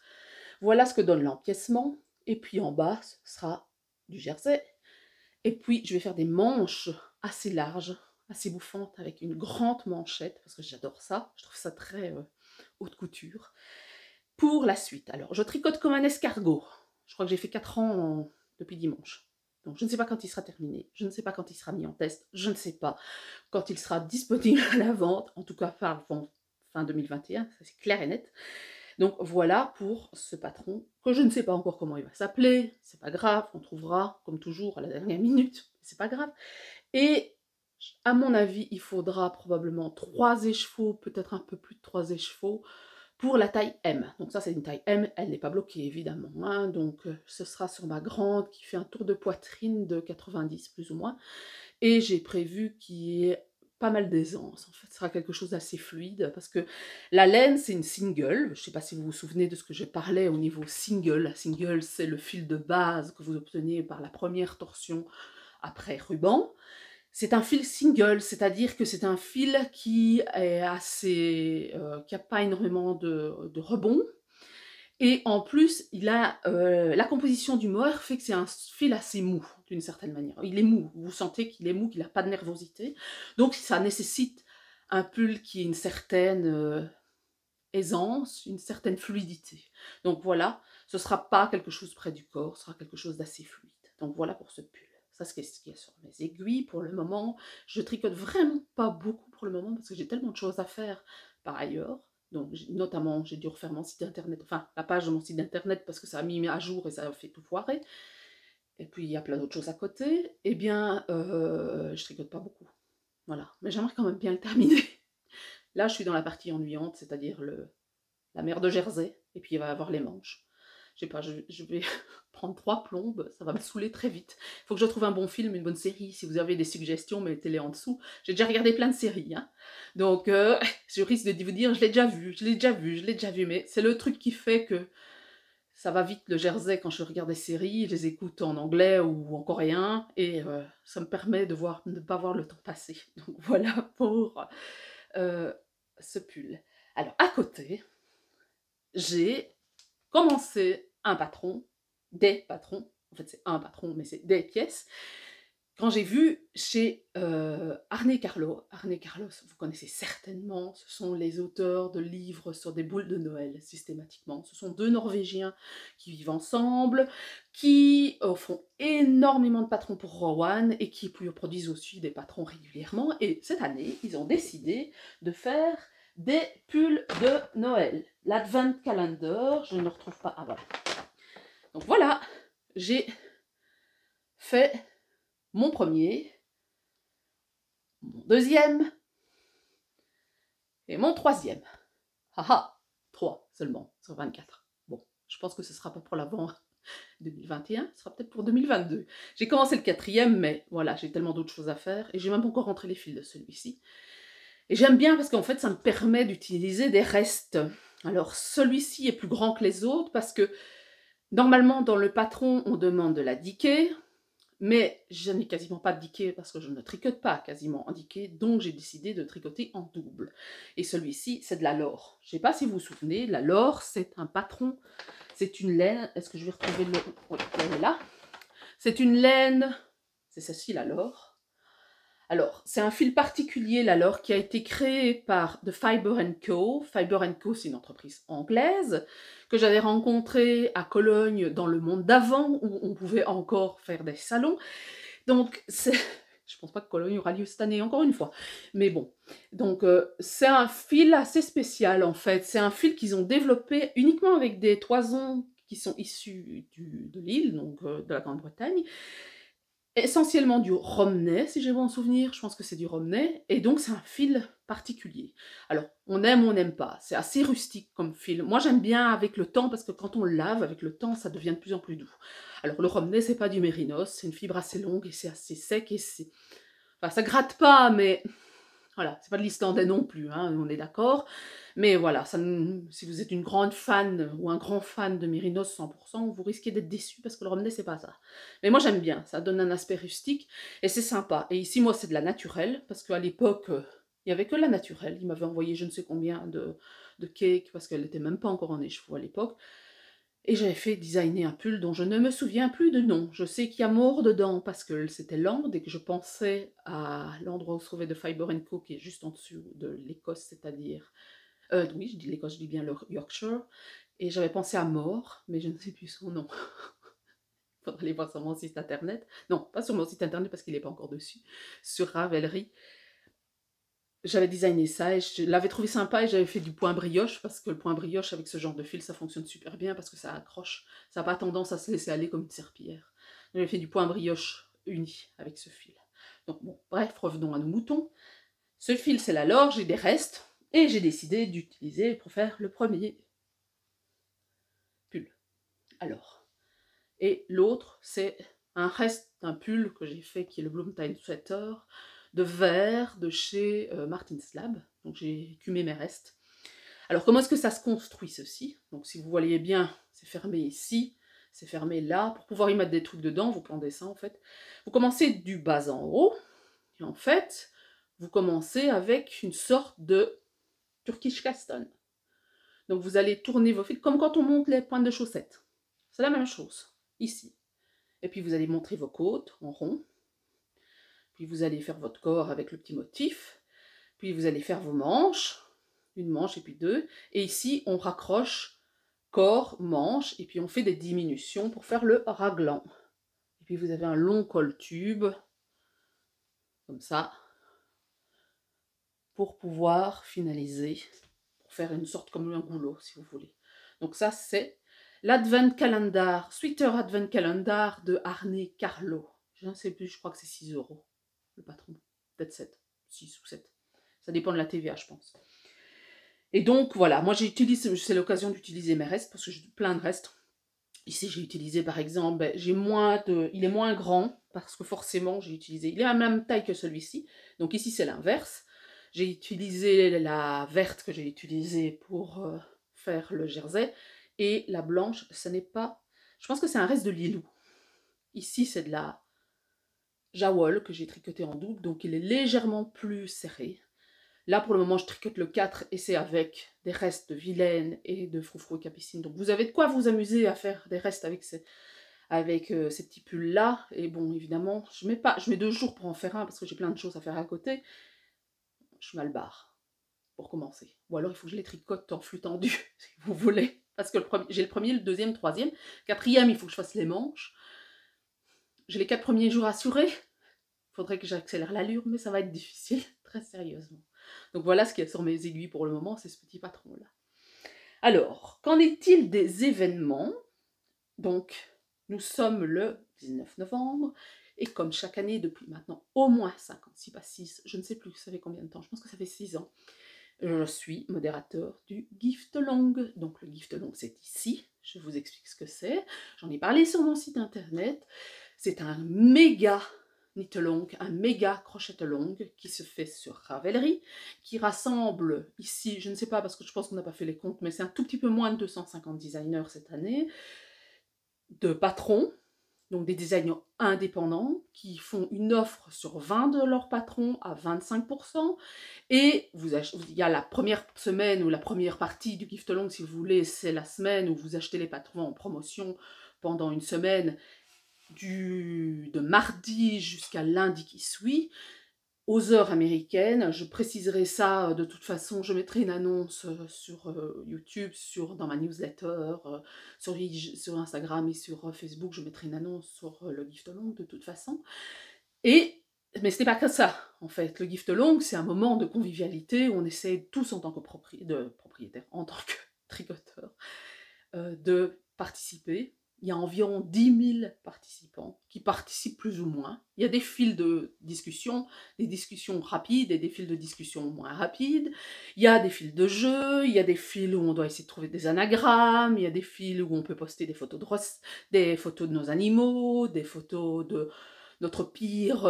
Voilà ce que donne l'empiècement. Et puis en bas, ce sera du jersey. Et puis je vais faire des manches assez larges, assez bouffantes, avec une grande manchette, parce que j'adore ça. Je trouve ça très haute couture. Pour la suite, alors je tricote comme un escargot. Je crois que j'ai fait 4 ans depuis dimanche. Donc je ne sais pas quand il sera terminé, je ne sais pas quand il sera mis en test, je ne sais pas quand il sera disponible à la vente, en tout cas avant fin 2021, ça c'est clair et net. Donc voilà pour ce patron, que je ne sais pas encore comment il va s'appeler, c'est pas grave, on trouvera comme toujours à la dernière minute, c'est pas grave. Et à mon avis, il faudra probablement 3 écheveaux, peut-être un peu plus de 3 écheveaux, pour la taille M. Donc ça c'est une taille M, elle n'est pas bloquée évidemment, hein. Donc ce sera sur ma grande qui fait un tour de poitrine de 90 plus ou moins, et j'ai prévu qu'il y ait pas mal d'aisance, en fait ce sera quelque chose d'assez fluide, parce que la laine c'est une single, je ne sais pas si vous vous souvenez de ce que je parlais au niveau single. La single c'est le fil de base que vous obtenez par la première torsion après ruban. C'est un fil single, c'est-à-dire que c'est un fil qui est assez, qui n'a pas énormément de rebond. Et en plus, il a la composition du mohair fait que c'est un fil assez mou, d'une certaine manière. Il est mou, vous sentez qu'il est mou, qu'il n'a pas de nervosité. Donc ça nécessite un pull qui ait une certaine aisance, une certaine fluidité. Donc voilà, ce ne sera pas quelque chose près du corps, ce sera quelque chose d'assez fluide. Donc voilà pour ce pull. Ça, c'est ce qu'il y a sur mes aiguilles pour le moment. Je tricote vraiment pas beaucoup pour le moment parce que j'ai tellement de choses à faire par ailleurs. Donc, notamment, j'ai dû refaire mon site internet, enfin, la page de mon site internet parce que ça a mis à jour et ça a fait tout foirer. Et puis, il y a plein d'autres choses à côté. Eh bien, je tricote pas beaucoup. Voilà. Mais j'aimerais quand même bien le terminer. Là, je suis dans la partie ennuyante, c'est-à-dire la mer de Jersey. Et puis, il va y avoir les manches. Je sais pas, je vais prendre 3 plombes, ça va me saouler très vite. Il faut que je trouve un bon film, une bonne série. Si vous avez des suggestions, mettez-les en dessous. J'ai déjà regardé plein de séries, hein. Donc je risque de vous dire, je l'ai déjà vu, mais c'est le truc qui fait que ça va vite le jersey quand je regarde des séries, je les écoute en anglais ou en coréen, et ça me permet de ne pas voir le temps passer. Donc voilà pour ce pull. Alors à côté, j'ai commencé un patron, des patrons, en fait c'est un patron mais c'est des pièces, quand j'ai vu chez Arne Carlo, vous connaissez certainement, ce sont les auteurs de livres sur des boules de Noël systématiquement, ce sont 2 Norvégiens qui vivent ensemble, qui font énormément de patrons pour Rowan et qui produisent aussi des patrons régulièrement, et cette année ils ont décidé de faire des pulls de Noël. L'Advent Calendar, je ne le retrouve pas. Ah voilà. Donc voilà, j'ai fait mon premier, mon deuxième et mon troisième. Haha, 3 seulement sur 24. Bon, je pense que ce ne sera pas pour l'avant 2021, ce sera peut-être pour 2022. J'ai commencé le 4e, mais voilà, j'ai tellement d'autres choses à faire et j'ai même pas encore rentré les fils de celui-ci. Et j'aime bien parce qu'en fait, ça me permet d'utiliser des restes. Alors, celui-ci est plus grand que les autres parce que, normalement, dans le patron, on demande de la diquée, mais je n'ai quasiment pas de diquée parce que je ne tricote pas quasiment en diquée, donc j'ai décidé de tricoter en double. Et celui-ci, c'est de la laure. Je ne sais pas si vous vous souvenez, la laure, c'est un patron, c'est une laine. Est-ce que je vais retrouver le... Oui, elle est là. C'est une laine, c'est celle-ci, la laure. Alors, c'est un fil particulier, la laure, qui a été créé par The Fiber & Co. Fiber & Co, c'est une entreprise anglaise que j'avais rencontrée à Cologne dans le monde d'avant, où on pouvait encore faire des salons. Donc, Je pense pas que Cologne aura lieu cette année, encore une fois. Mais bon, donc c'est un fil assez spécial en fait. C'est un fil qu'ils ont développé uniquement avec des toisons qui sont issues de l'île, donc de la Grande-Bretagne. Essentiellement du Romney, si j'ai bon souvenir, je pense que c'est du Romney, et donc c'est un fil particulier. Alors, on aime ou on n'aime pas, c'est assez rustique comme fil. Moi j'aime bien avec le temps, parce que quand on le lave, avec le temps, ça devient de plus en plus doux. Alors le Romney, c'est pas du mérinos, c'est une fibre assez longue, et c'est assez sec, et c'est... Enfin, ça gratte pas, mais voilà, c'est pas de l'islandais non plus, hein, on est d'accord. Mais voilà, ça, si vous êtes une grande fan ou un grand fan de Mérinos 100%, vous risquez d'être déçu parce que le Romney, c'est pas ça. Mais moi, j'aime bien, ça donne un aspect rustique et c'est sympa. Et ici, moi, c'est de la naturelle parce qu'à l'époque, il y avait que la naturelle. Il m'avait envoyé je ne sais combien de cakes parce qu'elle n'était même pas encore en écheveau à l'époque. Et j'avais fait designer un pull dont je ne me souviens plus de nom. Je sais qu'il y a mort dedans parce que c'était Land et que je pensais à l'endroit où se trouvait de Fiber & Co qui est juste en dessous de l'Écosse, c'est-à-dire... oui, je dis l'Écosse, je dis bien le Yorkshire. Et j'avais pensé à mort, mais je ne sais plus son nom. Il faudrait aller voir sur mon site internet. Non, pas sur mon site internet parce qu'il n'est pas encore dessus. Sur Ravelry. J'avais designé ça et je l'avais trouvé sympa et j'avais fait du point brioche parce que le point brioche avec ce genre de fil ça fonctionne super bien parce que ça accroche, ça n'a pas tendance à se laisser aller comme une serpillière. J'avais fait du point brioche uni avec ce fil. Donc bon, bref, revenons à nos moutons. Ce fil c'est la laure, j'ai des restes et j'ai décidé d'utiliser pour faire le premier pull. Alors, et l'autre c'est un reste d'un pull que j'ai fait qui est le Bloomtime Sweater de verre de chez Martin's Lab. Donc j'ai écumé mes restes. Alors comment est-ce que ça se construit ceci? Donc si vous voyez bien, c'est fermé ici, c'est fermé là. Pour pouvoir y mettre des trucs dedans, vous pendez ça en fait. Vous commencez du bas en haut, et en fait, vous commencez avec une sorte de Turkish Caston. Donc vous allez tourner vos fils, comme quand on monte les pointes de chaussettes. C'est la même chose, ici. Et puis vous allez montrer vos côtes en rond. Puis vous allez faire votre corps avec le petit motif. Puis vous allez faire vos manches, une manche et puis deux. Et ici, on raccroche corps, manche, et puis on fait des diminutions pour faire le raglan. Et puis vous avez un long col tube, comme ça, pour pouvoir finaliser, pour faire une sorte comme un goulot, si vous voulez. Donc ça, c'est l'Advent Calendar, Sweater Advent Calendar de Arne Carlo. Je ne sais plus, je crois que c'est 6 €, le patron. Peut-être 7, 6 ou 7. Ça dépend de la TVA, je pense. Et donc, voilà, moi j'utilise, c'est l'occasion d'utiliser mes restes, parce que j'ai plein de restes. Ici, j'ai utilisé, par exemple, il est moins grand, parce que forcément, j'ai utilisé, il est à la même taille que celui-ci. Donc ici, c'est l'inverse. J'ai utilisé la verte que j'ai utilisée pour faire le jersey, et la blanche, ce n'est pas... Je pense que c'est un reste de Lilou. Ici, c'est de la Jawol que j'ai tricoté en double, donc il est légèrement plus serré. Là, pour le moment, je tricote le 4 et c'est avec des restes de Vilaine et de Froufrou et Capucine. Donc, vous avez de quoi vous amuser à faire des restes avec ces petits pulls-là. Et bon, évidemment, je mets 2 jours pour en faire un parce que j'ai plein de choses à faire à côté. Je mets le barre pour commencer. Ou alors, il faut que je les tricote en flux tendu, si vous voulez. Parce que j'ai le premier, le deuxième, le troisième. Quatrième, il faut que je fasse les manches. J'ai les 4 premiers jours assurés. Il faudrait que j'accélère l'allure, mais ça va être difficile, très sérieusement. Donc voilà ce qu'il y a sur mes aiguilles pour le moment, c'est ce petit patron-là. Alors, qu'en est-il des événements? Donc, nous sommes le 19 novembre, et comme chaque année, depuis maintenant au moins 5 ans, si pas 6, je ne sais plus, ça fait combien de temps, je pense que ça fait 6 ans, je suis modérateur du Gift Long. Donc le Gift Long, c'est ici, je vous explique ce que c'est. J'en ai parlé sur mon site internet. C'est un méga knit-along, un méga crochet-along qui se fait sur Ravelry, qui rassemble ici, je ne sais pas parce que je pense qu'on n'a pas fait les comptes, mais c'est un tout petit peu moins de 250 designers cette année, de patrons, donc des designers indépendants qui font une offre sur 20 de leurs patrons à 25%. Et il y a la première semaine ou la première partie du gift along, si vous voulez, c'est la semaine où vous achetez les patrons en promotion pendant une semaine, de mardi jusqu'à lundi qui suit, aux heures américaines. Je préciserai ça, de toute façon, je mettrai une annonce sur YouTube, dans ma newsletter, sur Instagram et sur Facebook, je mettrai une annonce sur le gift along de toute façon. Et Mais ce n'est pas que ça, en fait. Le gift long, c'est un moment de convivialité où on essaie tous en tant que propriétaire, en tant que tricoteur, de participer. Il y a environ 10 000 participants qui participent plus ou moins. Il y a des fils de discussion, des discussions rapides et des fils de discussion moins rapides. Il y a des fils de jeu, il y a des fils où on doit essayer de trouver des anagrammes, il y a des fils où on peut poster des photos de nos animaux, des photos de notre pire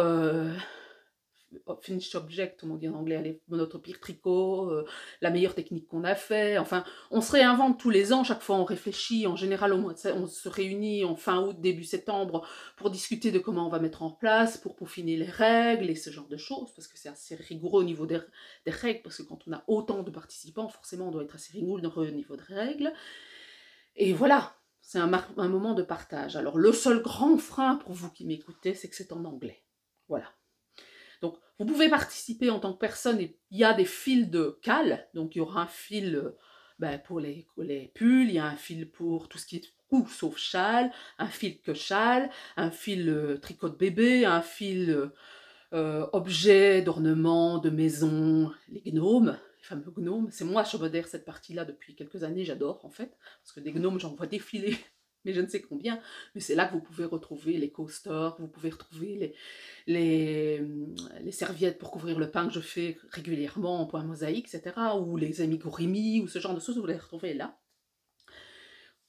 finished object, comme on dit en anglais, notre pire tricot, la meilleure technique qu'on a fait. Enfin, on se réinvente tous les ans, chaque fois on réfléchit. En général, on se réunit en fin août, début septembre pour discuter de comment on va mettre en place, pour peaufiner les règles et ce genre de choses, parce que c'est assez rigoureux au niveau des règles, parce que quand on a autant de participants, forcément on doit être assez rigoureux au niveau des règles. Et voilà, c'est un moment de partage. Alors le seul grand frein pour vous qui m'écoutez, c'est que c'est en anglais. Voilà. Donc, vous pouvez participer en tant que personne, et il y a des fils de cale, donc il y aura un fil pour les pulls, il y a un fil pour tout ce qui est tout sauf châle, un fil que châle, un fil tricot de bébé, un fil objet d'ornement, de maison, les gnomes, les fameux gnomes. C'est moi, je modère cette partie-là depuis quelques années, j'adore en fait, parce que des gnomes, j'en vois défiler mais je ne sais combien, mais c'est là que vous pouvez retrouver les coasters, vous pouvez retrouver les serviettes pour couvrir le pain que je fais régulièrement en point mosaïque, etc., ou les amigurumi, ou ce genre de choses, vous les retrouvez là.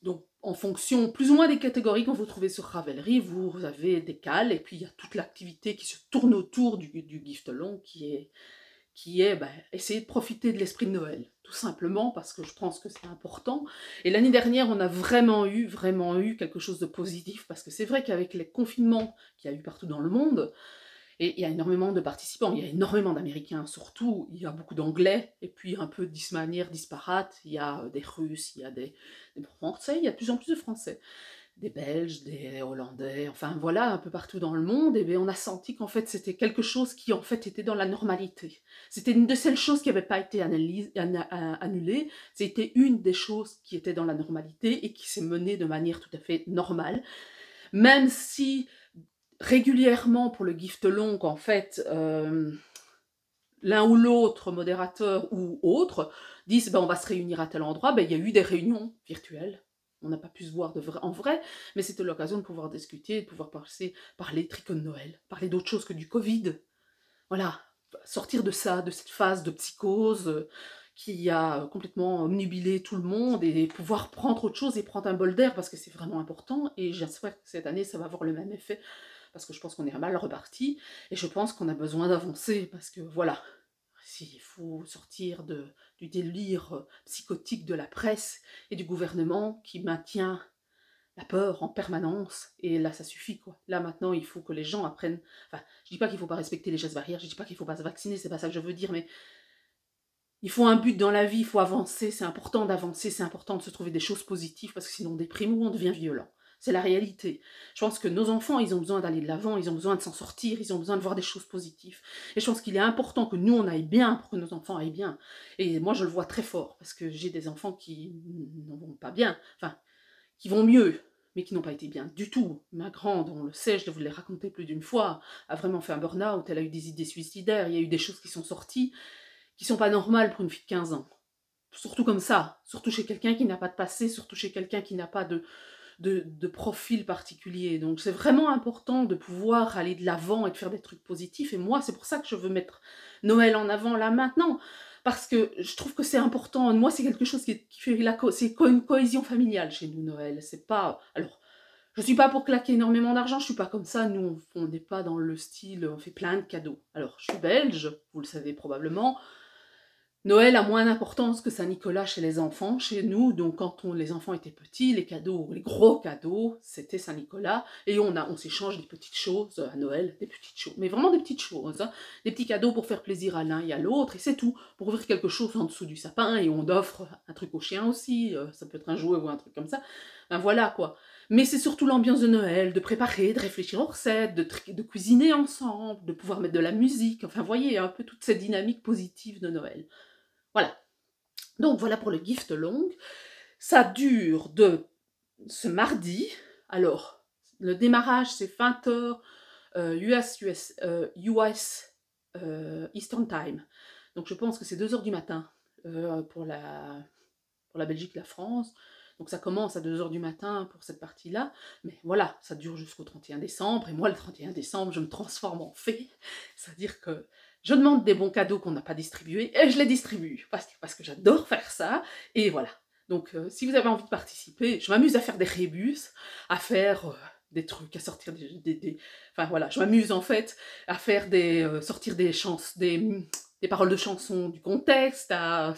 Donc, en fonction plus ou moins des catégories que vous trouvez sur Ravelry, vous avez des cales, et puis il y a toute l'activité qui se tourne autour du gift long, qui est essayer de profiter de l'esprit de Noël, tout simplement parce que je pense que c'est important. Et l'année dernière, on a vraiment eu quelque chose de positif, parce que c'est vrai qu'avec les confinements qu'il y a eu partout dans le monde, et il y a énormément de participants, il y a énormément d'Américains surtout, il y a beaucoup d'Anglais, et puis un peu de manière disparate, il y a des Russes, il y a des Français, il y a de plus en plus de Français. Des Belges, des Hollandais, enfin voilà, un peu partout dans le monde, et bien on a senti qu'en fait c'était quelque chose qui en fait était dans la normalité. C'était une de celles choses qui n'avait pas été annulée, c'était une des choses qui était dans la normalité et qui s'est menée de manière tout à fait normale, même si régulièrement pour le gift long, en fait, l'un ou l'autre modérateur ou autre disent on va se réunir à tel endroit, il y a eu des réunions virtuelles. On n'a pas pu se voir en vrai, mais c'était l'occasion de pouvoir discuter, de pouvoir parler tricot de Noël, parler d'autre chose que du Covid. Voilà, sortir de ça, de cette phase de psychose qui a complètement omnubilé tout le monde, et pouvoir prendre autre chose et prendre un bol d'air, parce que c'est vraiment important, et j'espère que cette année ça va avoir le même effet, parce que je pense qu'on est mal reparti, et je pense qu'on a besoin d'avancer, parce que voilà, s'il faut sortir du délire psychotique de la presse et du gouvernement qui maintient la peur en permanence, et là ça suffit quoi. Là maintenant il faut que les gens apprennent, enfin je dis pas qu'il faut pas respecter les gestes barrières, je dis pas qu'il faut pas se vacciner, c'est pas ça que je veux dire, mais il faut un but dans la vie, il faut avancer, c'est important d'avancer, c'est important de se trouver des choses positives, parce que sinon on déprime ou on devient violent. C'est la réalité. Je pense que nos enfants, ils ont besoin d'aller de l'avant, ils ont besoin de s'en sortir, ils ont besoin de voir des choses positives. Et je pense qu'il est important que nous, on aille bien pour que nos enfants aillent bien. Et moi, je le vois très fort, parce que j'ai des enfants qui n'en vont pas bien, enfin, qui vont mieux, mais qui n'ont pas été bien du tout. Ma grande, on le sait, je vous l'ai raconté plus d'une fois, a vraiment fait un burn-out, elle a eu des idées suicidaires, il y a eu des choses qui sont sorties, qui sont pas normales pour une fille de 15 ans. Surtout comme ça, surtout chez quelqu'un qui n'a pas de passé, surtout chez quelqu'un qui n'a pas de profil particulier. Donc c'est vraiment important de pouvoir aller de l'avant et de faire des trucs positifs. Et moi, c'est pour ça que je veux mettre Noël en avant là maintenant. Parce que je trouve que c'est important. Moi, c'est quelque chose qui fait c'est une cohésion familiale chez nous, Noël. C'est pas... Alors, je suis pas pour claquer énormément d'argent, je suis pas comme ça. Nous, on n'est pas dans le style, on fait plein de cadeaux. Alors, je suis belge, vous le savez probablement. Noël a moins d'importance que Saint-Nicolas chez les enfants, chez nous. Donc quand les enfants étaient petits, les cadeaux, les gros cadeaux, c'était Saint-Nicolas. Et on s'échange des petites choses à Noël, des petites choses, mais vraiment des petites choses. Hein. Des petits cadeaux pour faire plaisir à l'un et à l'autre, et c'est tout. Pour ouvrir quelque chose en dessous du sapin, et on offre un truc au chien aussi, ça peut être un jouet ou un truc comme ça. Ben voilà quoi. Mais c'est surtout l'ambiance de Noël, de préparer, de réfléchir aux recettes, de cuisiner ensemble, de pouvoir mettre de la musique. Enfin, voyez, un peu toute cette dynamique positive de Noël. Voilà. Donc voilà pour le gift long. Ça dure de ce mardi. Alors, le démarrage c'est 20h US Eastern Time. Donc je pense que c'est 2 h du matin pour la Belgique, la France. Donc ça commence à 2 h du matin pour cette partie-là. Mais voilà, ça dure jusqu'au 31 décembre. Et moi, le 31 décembre, je me transforme en fée. C'est-à-dire que je demande des bons cadeaux qu'on n'a pas distribués et je les distribue. Parce que j'adore faire ça. Et voilà. Donc si vous avez envie de participer, je m'amuse à faire des rébus, à faire des trucs, à sortir Enfin voilà, je m'amuse en fait à faire sortir des chansons, des paroles de chansons du contexte, à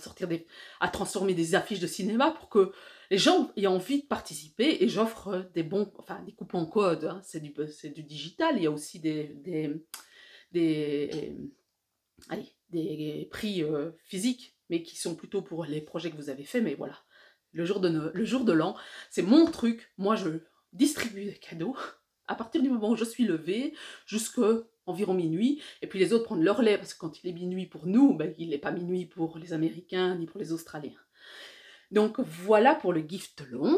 transformer des affiches de cinéma pour que les gens aient envie de participer, et j'offre des coupons codes, hein, c'est du digital, il y a aussi des prix physiques, mais qui sont plutôt pour les projets que vous avez faits, mais voilà. Le jour de l'an, c'est mon truc, moi je distribue des cadeaux à partir du moment où je suis levée, jusqu'à environ minuit, et puis les autres prennent leur lait, parce que quand il est minuit pour nous, ben, il n'est pas minuit pour les Américains, ni pour les Australiens. Donc voilà pour le gift long.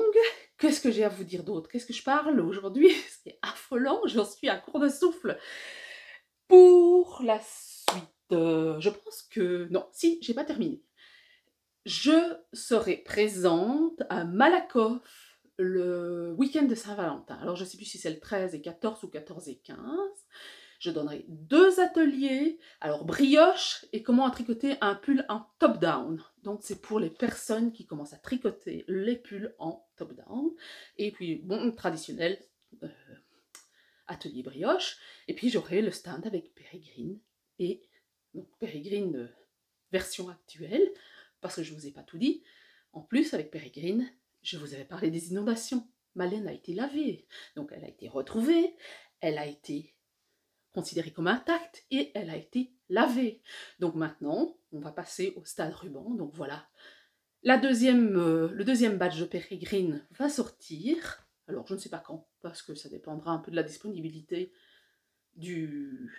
Qu'est-ce que j'ai à vous dire d'autre? Qu'est-ce que je parle aujourd'hui? C'est affolant, j'en suis à court de souffle. Pour la suite, je pense que... Non, si, j'ai pas terminé. Je serai présente à Malakoff le week-end de Saint-Valentin. Alors je ne sais plus si c'est le 13 et 14 ou 14 et 15. Je donnerai 2 ateliers, alors brioche et comment tricoter un pull en top-down. Donc c'est pour les personnes qui commencent à tricoter les pulls en top-down. Et puis, bon, traditionnel, atelier brioche. Et puis j'aurai le stand avec Pérégrine. Et donc Pérégrine version actuelle, parce que je ne vous ai pas tout dit. En plus, avec Pérégrine, je vous avais parlé des inondations. Ma laine a été lavée, donc elle a été retrouvée, elle a été considérée comme intacte et elle a été lavée. Donc maintenant, on va passer au stade ruban. Donc voilà, le deuxième batch de Pérégrine va sortir. Alors je ne sais pas quand, parce que ça dépendra un peu de la disponibilité de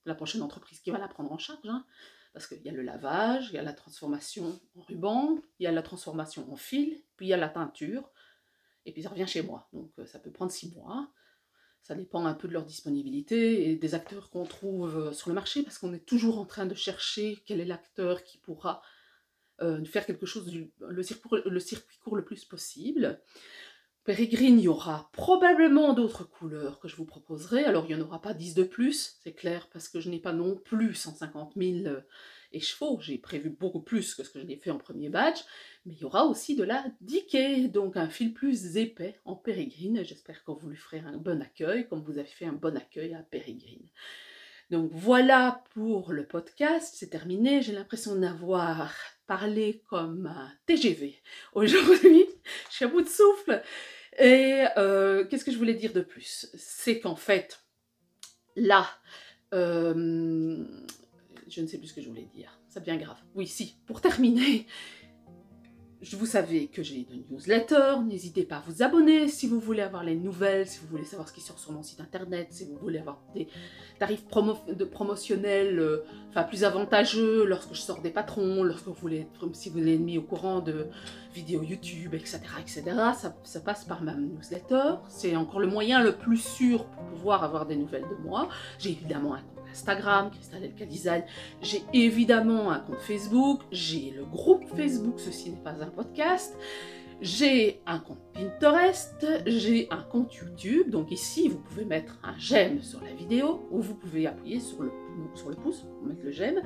la prochaine entreprise qui va la prendre en charge, hein. Parce qu'il y a le lavage, il y a la transformation en ruban, il y a la transformation en fil, puis il y a la teinture, et puis ça revient chez moi. Donc ça peut prendre 6 mois. Ça dépend un peu de leur disponibilité et des acteurs qu'on trouve sur le marché, parce qu'on est toujours en train de chercher quel est l'acteur qui pourra faire quelque chose, le circuit court le plus possible. Pérégrine, il y aura probablement d'autres couleurs que je vous proposerai. Alors, il n'y en aura pas 10 de plus, c'est clair, parce que je n'ai pas non plus 150 000 écheveaux. J'ai prévu beaucoup plus que ce que je n'ai fait en premier batch. Mais il y aura aussi de la Decay, donc un fil plus épais en Pérégrine. J'espère que vous lui ferez un bon accueil, comme vous avez fait un bon accueil à Pérégrine. Donc voilà pour le podcast, c'est terminé. J'ai l'impression d'avoir parlé comme un TGV aujourd'hui. Je suis à bout de souffle. Et qu'est-ce que je voulais dire de plus? C'est qu'en fait, là, je ne sais plus ce que je voulais dire. Ça devient grave. Oui, si, pour terminer, vous savez que j'ai une newsletter, n'hésitez pas à vous abonner si vous voulez avoir les nouvelles, si vous voulez savoir ce qui sort sur mon site internet, si vous voulez avoir des tarifs promotionnels plus avantageux lorsque je sors des patrons, si vous voulez être mis au courant de vidéos YouTube, etc. etc. Ça passe par ma newsletter, c'est encore le moyen le plus sûr pour pouvoir avoir des nouvelles de moi. J'ai évidemment un compte Instagram, Cristal Elka Design, j'ai évidemment un compte Facebook, j'ai le groupe Facebook Ceci n'est pas un podcast, j'ai un compte Pinterest, j'ai un compte YouTube, donc ici vous pouvez mettre un j'aime sur la vidéo, ou vous pouvez appuyer sur le pouce pour mettre le j'aime,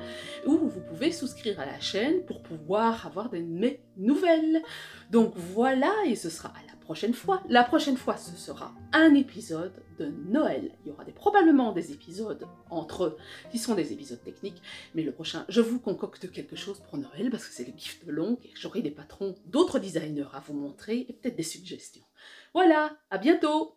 ou vous pouvez souscrire à la chaîne pour pouvoir avoir mes nouvelles. Donc voilà, et ce sera à la prochaine fois. La prochaine fois, ce sera un épisode de Noël. Il y aura probablement des épisodes entre eux qui seront des épisodes techniques, mais le prochain, je vous concocte quelque chose pour Noël parce que c'est le gift long et j'aurai des patrons d'autres designers à vous montrer et peut-être des suggestions. Voilà, à bientôt!